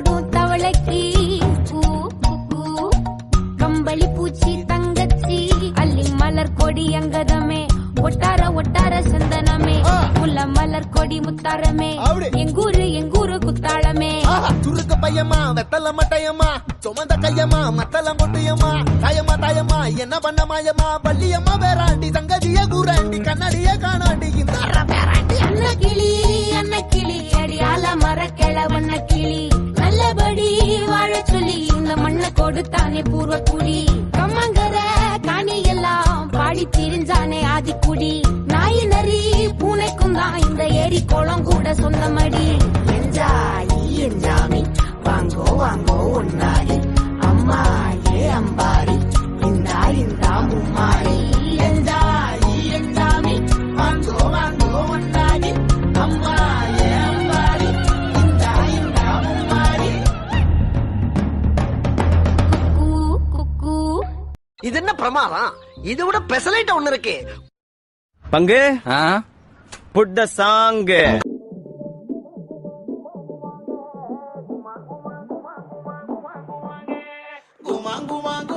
போடும் தவளைக்கு கம்பளி பூச்சி தங்கச்சி அள்ளி மலர் கொடி அங்கதமே ஒட்டார ஒட்டார சந்தனமே முல்ல மலர் கொடி முத்தாரமே எங்கூரு குத்தாளமே சுருக்க பையமா வெத்தல மட்டையம்மா சுமந்த கையம்மா மத்தல மொட்டையம்மா தாயம்மா தாயம்மா என்ன பண்ண மாயம்மா பள்ளியம்மா வேறாண்டி சங்கதிய கூறாண்டி கண்ணாடிய காணாண்டி இந்த அன்ன கிளி அடியால மர கிழவண்ண கிளி நல்லபடி வாழ சொல்லி இந்த மண்ணை கொடுத்தானே பூர்வ குடி கம்மங்கர காணி எல்லாம் பாடி திரிஞ்சானே ஆதிக்குடி நாய் நரி பூனைக்கும் தான் இந்த ஏரி குளம் கூட சொந்தமடி என்ஜாமி வாங்கோ வாங்கோ ஒன்னாரி அம்மா ஏ அம்பாரி இந்தா மும்மாரி என்ஜாமி வாங்கோ வாங்கோ ஒன்னாரி அம்மா ஏ அம்பாரி இந்தா மும்மாரி குக்கு இது என்ன பிரமாதம்? இது விட பெசலைட் ஒண்ணு இருக்கு. பங்கு புட் த சாங். குமாங்குமாங்க